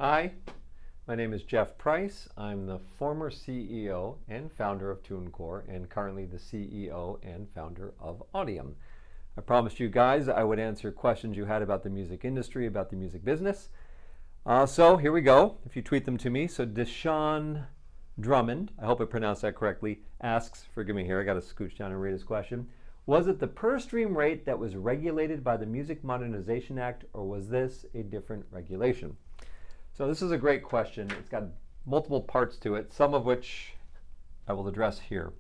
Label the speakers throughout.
Speaker 1: Hi, my name is Jeff Price. I'm the former CEO and founder of TuneCore and currently the CEO and founder of Audiam. I promised you guys I would answer questions you had about the music industry, about the music business. So here we go, if you tweet them to me. So Deshaun Drummond, I hope I pronounced that correctly, asks, forgive me here, I got to scooch down and read his question. Was it the per stream rate that was regulated by the Music Modernization Act, or was this a different regulation? So this is a great question. It's got multiple parts to it, some of which I will address here.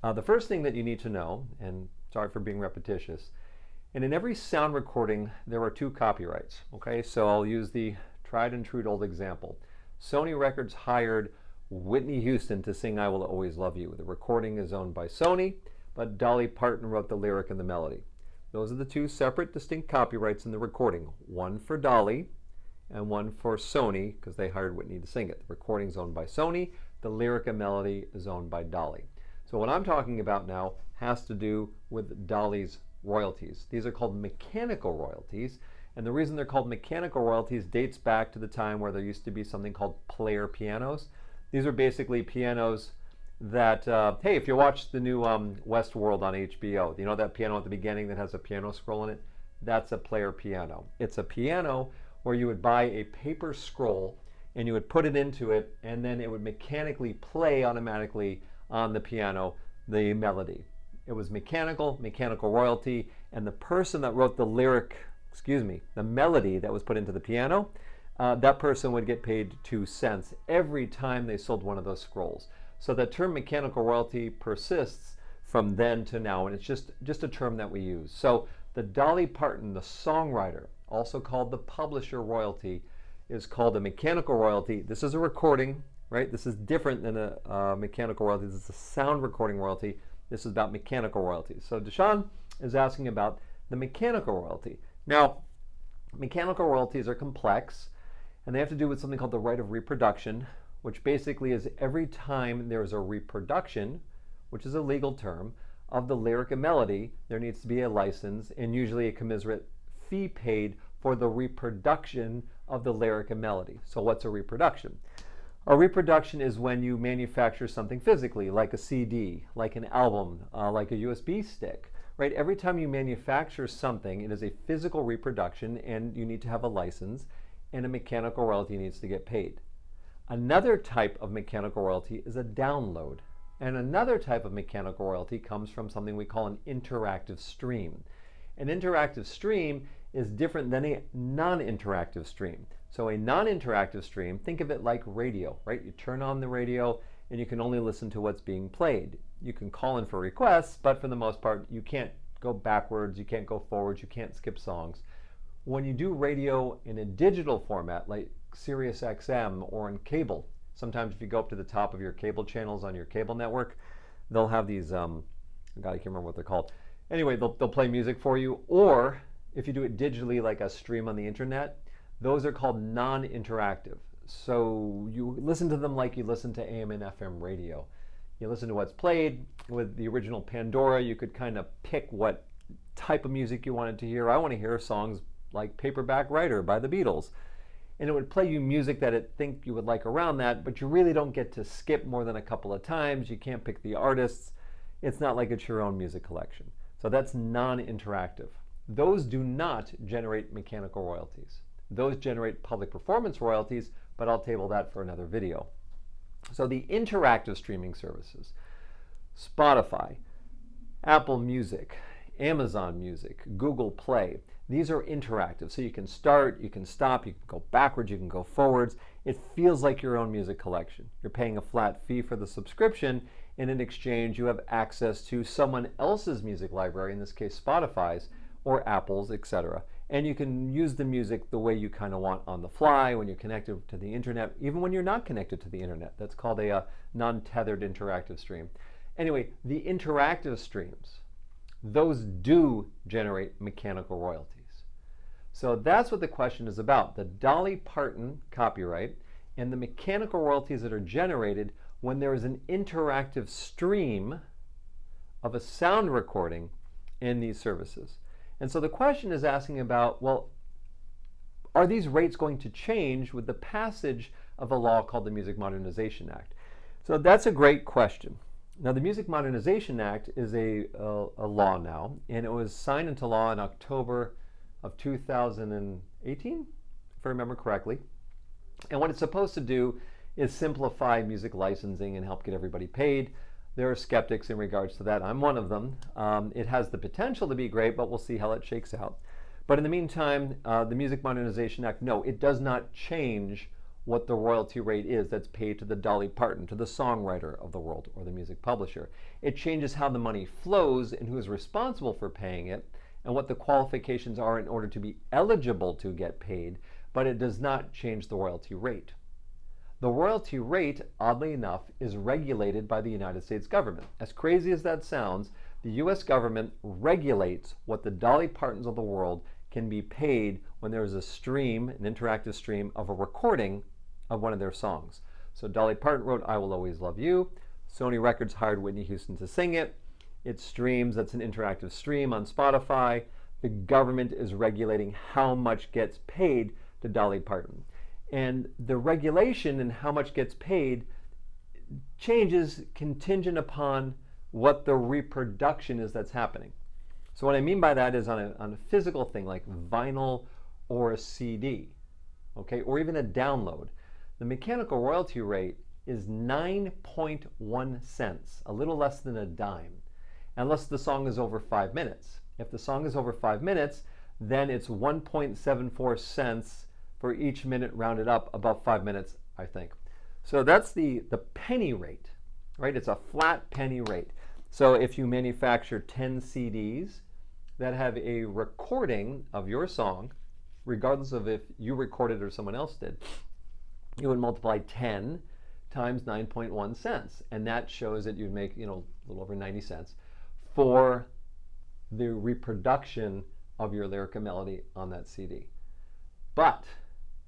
Speaker 1: The first thing that you need to know, and sorry for being repetitious, and in every sound recording there are two copyrights. Okay, so I'll use the tried and true old example. Sony Records hired Whitney Houston to sing I Will Always Love You. The recording is owned by Sony, but Dolly Parton wrote the lyric and the melody. Those are the two separate distinct copyrights in the recording, one for Dolly and one for Sony because they hired Whitney to sing it. The recording's owned by Sony, the lyric and melody is owned by Dolly. So what I'm talking about now has to do with Dolly's royalties. These are called mechanical royalties, and the reason they're called mechanical royalties dates back to the time where there used to be something called player pianos. These are basically pianos that, hey, if you watch the new Westworld on HBO, you know that piano at the beginning that has a piano scroll in it? That's a player piano. It's a piano where you would buy a paper scroll and you would put it into it, and then it would mechanically play automatically on the piano the melody. It was mechanical royalty, and the person that wrote the lyric, the melody that was put into the piano, that person would get paid 2 cents every time they sold one of those scrolls. So the term mechanical royalty persists from then to now, and it's just a term that we use. So the Dolly Parton, the songwriter, also called the publisher royalty, is called a mechanical royalty. This is a recording, right? This is different than a mechanical royalty. This is a sound recording royalty. This is about mechanical royalties. So Deshaun is asking about the mechanical royalty. Now, mechanical royalties are complex, and they have to do with something called the right of reproduction, which basically is every time there's a reproduction, which is a legal term, of the lyric and melody, there needs to be a license and usually a commensurate fee paid for the reproduction of the lyric and melody. So what's a reproduction? A reproduction is when you manufacture something physically, like a CD, like an album, like a USB stick, right? Every time you manufacture something, it is a physical reproduction and you need to have a license, and a mechanical royalty needs to get paid. Another type of mechanical royalty is a download. And another type of mechanical royalty comes from something we call an interactive stream. An interactive stream is different than a non-interactive stream. So a non-interactive stream, think of it like radio, right? You turn on the radio and you can only listen to what's being played. You can call in for requests, but for the most part, you can't go backwards, you can't go forwards, you can't skip songs. When you do radio in a digital format, like Sirius XM or in cable, sometimes if you go up to the top of your cable channels on your cable network, they'll have these, God, I can't remember what they're called. Anyway, they'll play music for you, or if you do it digitally like a stream on the internet, those are called non-interactive. So you listen to them like you listen to AM and FM radio. You listen to what's played. With the original Pandora, you could kind of pick what type of music you wanted to hear. I want to hear songs like Paperback Writer by the Beatles. And it would play you music that it think you would like around that, but you really don't get to skip more than a couple of times. You can't pick the artists. It's not like it's your own music collection. So that's non-interactive. Those do not generate mechanical royalties. Those generate public performance royalties, but I'll table that for another video. So the interactive streaming services, Spotify, Apple Music, Amazon Music, Google Play, these are interactive. So you can start, you can stop, you can go backwards, you can go forwards. It feels like your own music collection. You're paying a flat fee for the subscription, and in exchange you have access to someone else's music library, in this case Spotify's or Apple's, etc. And you can use the music the way you kind of want on the fly when you're connected to the internet, even when you're not connected to the internet. That's called a non-tethered interactive stream. Anyway, the interactive streams, those do generate mechanical royalties. So that's what the question is about, the Dolly Parton copyright and the mechanical royalties that are generated when there is an interactive stream of a sound recording in these services. And so the question is asking about, well, are these rates going to change with the passage of a law called the Music Modernization Act? So that's a great question. Now, the Music Modernization Act is a law now, and it was signed into law in October of 2018, if I remember correctly. And what it's supposed to do is simplify music licensing and help get everybody paid. There are skeptics in regards to that. I'm one of them. It has the potential to be great, but we'll see how it shakes out. But in the meantime, the Music Modernization Act, no, it does not change what the royalty rate is that's paid to the Dolly Parton, to the songwriter of the world, or the music publisher. It changes how the money flows and who is responsible for paying it and what the qualifications are in order to be eligible to get paid, but it does not change the royalty rate. The royalty rate, oddly enough, is regulated by the United States government. As crazy as that sounds, the US government regulates what the Dolly Partons of the world can be paid when there is a stream, an interactive stream of a recording of one of their songs. So Dolly Parton wrote I Will Always Love You. Sony Records hired Whitney Houston to sing it. It streams, that's an interactive stream on Spotify. The government is regulating how much gets paid to Dolly Parton. And the regulation and how much gets paid changes contingent upon what the reproduction is that's happening. So what I mean by that is on a physical thing like vinyl or a CD, okay, or even a download. The mechanical royalty rate is 9.1 cents, a little less than a dime, unless the song is over 5 minutes. If the song is over 5 minutes, then it's 1.74 cents for each minute rounded up above 5 minutes, I think. So that's the penny rate, right? It's a flat penny rate. So if you manufacture 10 CDs that have a recording of your song, regardless of if you recorded or someone else did, you would multiply 10 times 9.1 cents. And that shows that you'd make, a little over 90 cents for the reproduction of your lyric and melody on that CD. But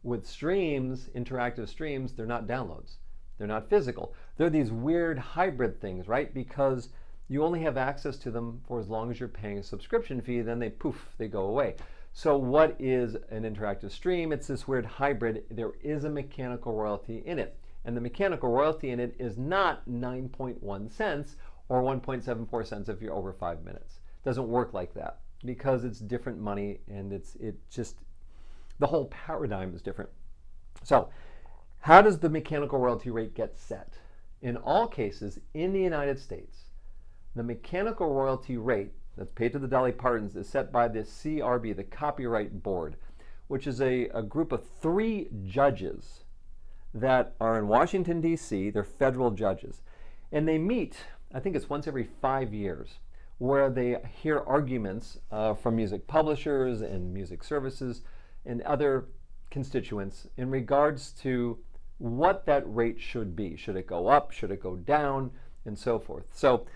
Speaker 1: with streams, interactive streams, they're not downloads. They're not physical. They're these weird hybrid things, right? Because you only have access to them for as long as you're paying a subscription fee, then they go away. So what is an interactive stream? It's this weird hybrid. There is a mechanical royalty in it. And the mechanical royalty in it is not 9.1 cents or 1.74 cents if you're over 5 minutes. It doesn't work like that because it's different money and the whole paradigm is different. So how does the mechanical royalty rate get set? In all cases, in the United States, the mechanical royalty rate that's paid to the Dolly Partons is set by the CRB, the Copyright Board, which is a group of 3 judges that are in Washington, D.C. They're federal judges. And they meet, I think it's once every 5 years, where they hear arguments from music publishers and music services and other constituents in regards to what that rate should be. Should it go up? Should it go down? And so forth. So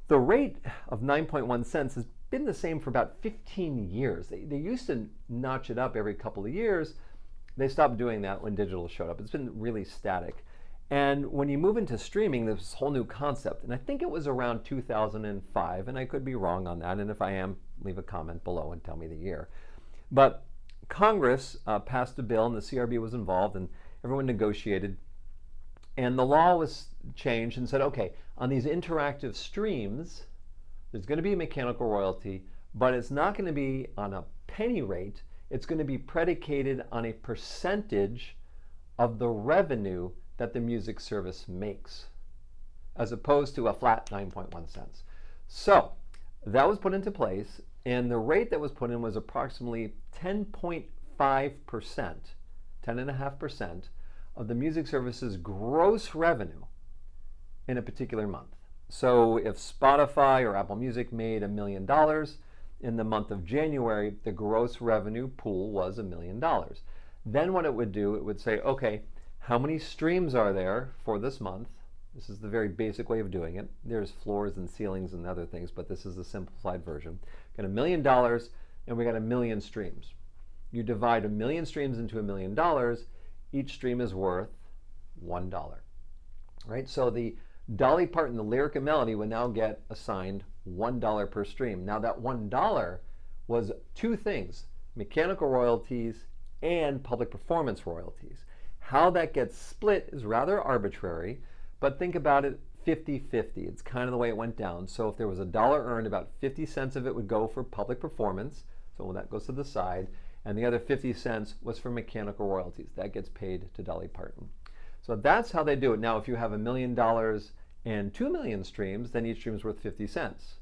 Speaker 1: the rate of 9.1 cents has been the same for about 15 years. They used to notch it up every couple of years. They stopped doing that when digital showed up. It's been really static. And when you move into streaming, there's this whole new concept. And I think it was around 2005, and I could be wrong on that. And if I am, leave a comment below and tell me the year. But Congress passed a bill, and the CRB was involved, and everyone negotiated. And the law was changed and said, okay, on these interactive streams, there's going to be a mechanical royalty, but it's not going to be on a penny rate. It's going to be predicated on a percentage of the revenue that the music service makes, as opposed to a flat 9.1 cents. So that was put into place, and the rate that was put in was approximately 10.5%, 10.5% of the music service's gross revenue in a particular month. So if Spotify or Apple Music made $1 million in the month of January, the gross revenue pool was $1 million. Then what it would do, it would say, okay, how many streams are there for this month? This is the very basic way of doing it. There's floors and ceilings and other things, but this is the simplified version. Got $1 million, and we got 1 million streams. You divide 1 million streams into $1 million, each stream is worth $1. Right? So the Dolly Parton, the lyric and melody, would now get assigned $1 per stream. Now that $1 was 2 things, mechanical royalties and public performance royalties. How that gets split is rather arbitrary, but think about it 50-50. It's kind of the way it went down. So if there was $1 earned, about 50 cents of it would go for public performance, so that goes to the side, and the other 50 cents was for mechanical royalties. That gets paid to Dolly Parton. So that's how they do it. Now, if you have $1 million and 2 million streams, then each stream is worth 50 cents.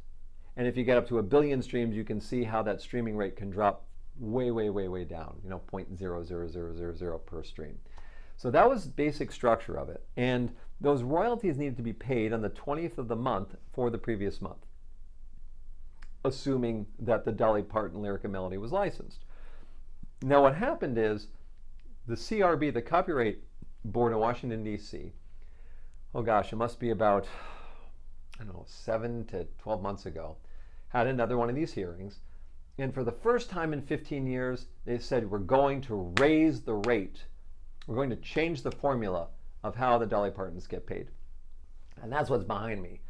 Speaker 1: And if you get up to 1 billion streams, you can see how that streaming rate can drop way, way, way, way down, 0.00000 per stream. So that was basic structure of it. And those royalties needed to be paid on the 20th of the month for the previous month, assuming that the Dolly Parton lyric and melody was licensed. Now what happened is the CRB, the Copyright Board in Washington, D.C., oh gosh, it must be about, 7 to 12 months ago, had another one of these hearings. And for the first time in 15 years, they said, we're going to raise the rate. We're going to change the formula of how the Dolly Partons get paid. And that's what's behind me.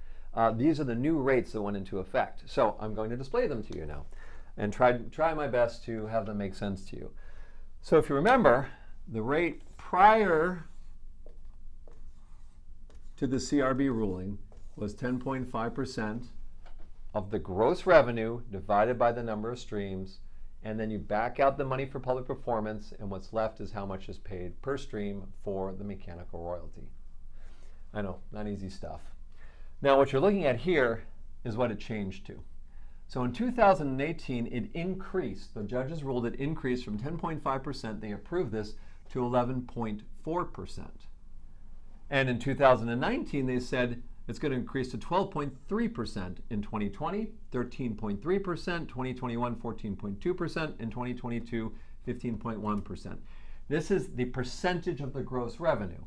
Speaker 1: These are the new rates that went into effect. So I'm going to display them to you now and try my best to have them make sense to you. So if you remember, the rate prior to the CRB ruling was 10.5% of the gross revenue divided by the number of streams, and then you back out the money for public performance, and what's left is how much is paid per stream for the mechanical royalty. I know, not easy stuff. Now what you're looking at here is what it changed to. So in 2018, it increased. The judges ruled it increased from 10.5%, they approved this, to 11.4%. And in 2019, they said it's going to increase to 12.3% in 2020, 13.3%, 2021, 14.2%, and 2022, 15.1%. This is the percentage of the gross revenue.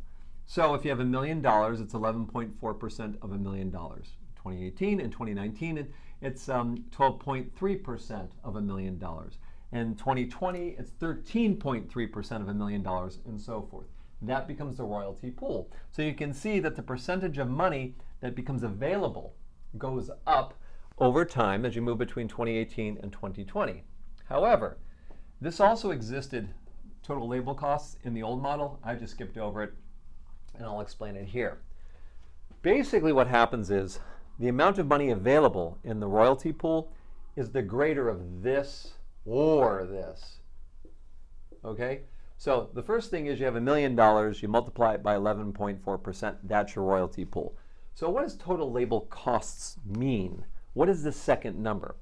Speaker 1: So if you have $1 million, it's 11.4% of $1 million. 2018 and 2019, it's 12.3% of $1 million. In 2020, it's 13.3% of $1 million, and so forth. That becomes the royalty pool. So you can see that the percentage of money that becomes available goes up over time as you move between 2018 and 2020. However, this also existed, total label costs, in the old model. I just skipped over it, and I'll explain it here. Basically what happens is the amount of money available in the royalty pool is the greater of this or this. Okay? So the first thing is you have $1 million, you multiply it by 11.4%, that's your royalty pool. So what does total label costs mean? What is the second number?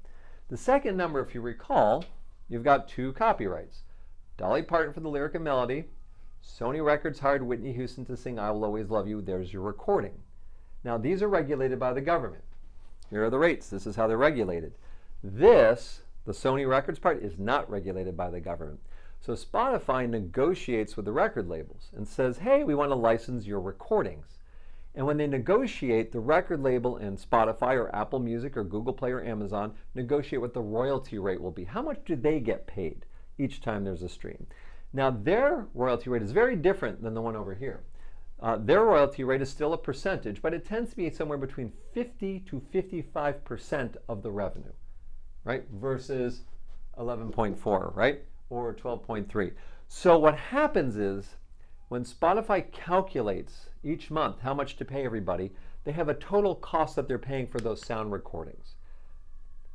Speaker 1: The second number, if you recall, you've got two copyrights. Dolly Parton for the lyric and melody, Sony Records hired Whitney Houston to sing I Will Always Love You, there's your recording. Now these are regulated by the government. Here are the rates, this is how they're regulated. This, the Sony Records part, is not regulated by the government. So Spotify negotiates with the record labels and says, hey, we want to license your recordings. And when they negotiate, the record label and Spotify or Apple Music or Google Play or Amazon negotiate what the royalty rate will be. How much do they get paid each time there's a stream? Now their royalty rate is very different than the one over here. Their royalty rate is still a percentage, but it tends to be somewhere between 50 to 55% of the revenue, right? Versus 11.4, right? Or 12.3. So what happens is when Spotify calculates each month how much to pay everybody, they have a total cost that they're paying for those sound recordings.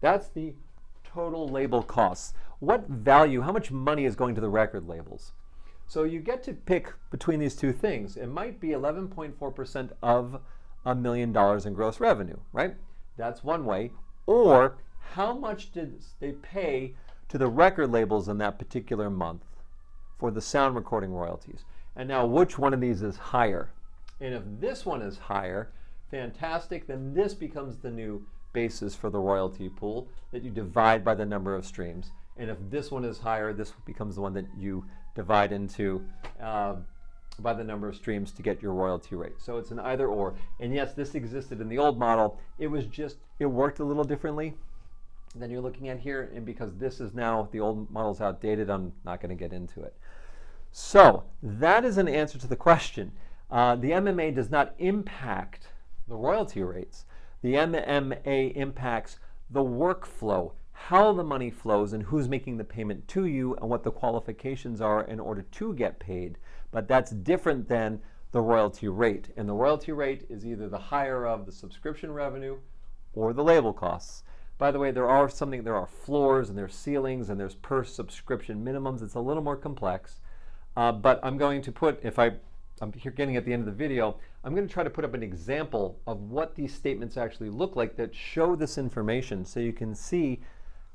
Speaker 1: That's the total label costs. What value, how much money is going to the record labels? So you get to pick between these two things. It might be 11.4% of $1 million in gross revenue, right? That's one way. Or how much did they pay to the record labels in that particular month for the sound recording royalties? And now which one of these is higher? And if this one is higher, fantastic, then this becomes the new basis for the royalty pool that you divide by the number of streams. And if this one is higher, this becomes the one that you divide into by the number of streams to get your royalty rate. So it's an either or. And yes, this existed in the old model. It worked a little differently than you're looking at here. And because this is now, the old model's outdated, I'm not going to get into it. So that is an answer to the question. The MMA does not impact the royalty rates. The MMA impacts the workflow, how the money flows and who's making the payment to you and what the qualifications are in order to get paid. But that's different than the royalty rate. And the royalty rate is either the higher of the subscription revenue or the label costs. By the way, there are floors and there's ceilings and there's per subscription minimums. It's a little more complex. But I'm going to put, I'm here getting at the end of the video, I'm going to try to put up an example of what these statements actually look like that show this information so you can see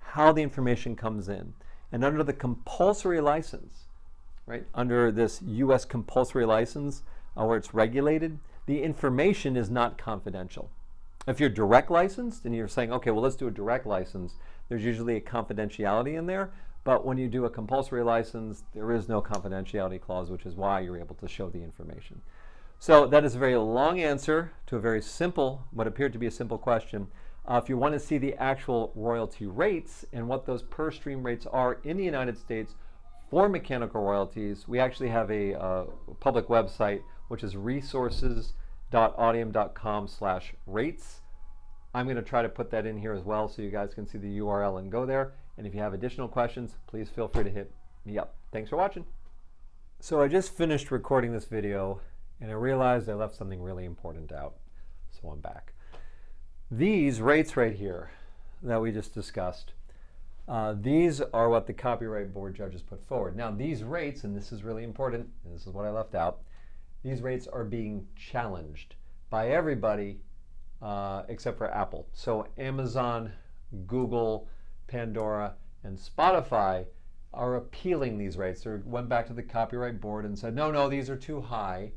Speaker 1: how the information comes in. And under the compulsory license, right, under this US compulsory license where it's regulated, the information is not confidential. If you're direct licensed and you're saying, okay, well, let's do a direct license, there's usually a confidentiality in there. But when you do a compulsory license, there is no confidentiality clause, which is why you're able to show the information. So that is a very long answer to a very simple, what appeared to be a simple question. If you want to see the actual royalty rates and what those per stream rates are in the United States for mechanical royalties, we actually have a public website, which is resources.audiam.com/rates. I'm going to try to put that in here as well so you guys can see the URL and go there. And if you have additional questions, please feel free to hit me up. Thanks for watching. So I just finished recording this video and I realized I left something really important out. So I'm back. These rates right here that we just discussed, these are what the Copyright Board judges put forward. Now these rates, and this is really important, and this is what I left out, these rates are being challenged by everybody except for Apple. So Amazon, Google, Pandora, and Spotify are appealing these rates. They went back to the Copyright Board and said, no, these are too high.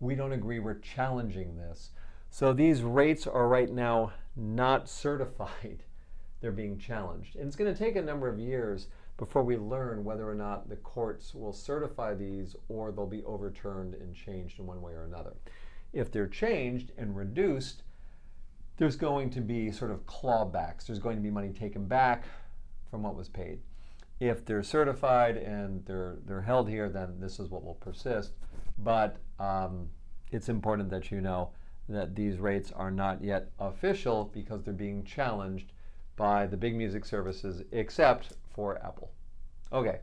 Speaker 1: We don't agree, we're challenging this. So these rates are right now not certified. They're being challenged. And it's going to take a number of years before we learn whether or not the courts will certify these or they'll be overturned and changed in one way or another. If they're changed and reduced, there's going to be sort of clawbacks. There's going to be money taken back from what was paid. If they're certified and they're held here, then this is what will persist. But it's important that you know that these rates are not yet official because they're being challenged by the big music services except for Apple. Okay,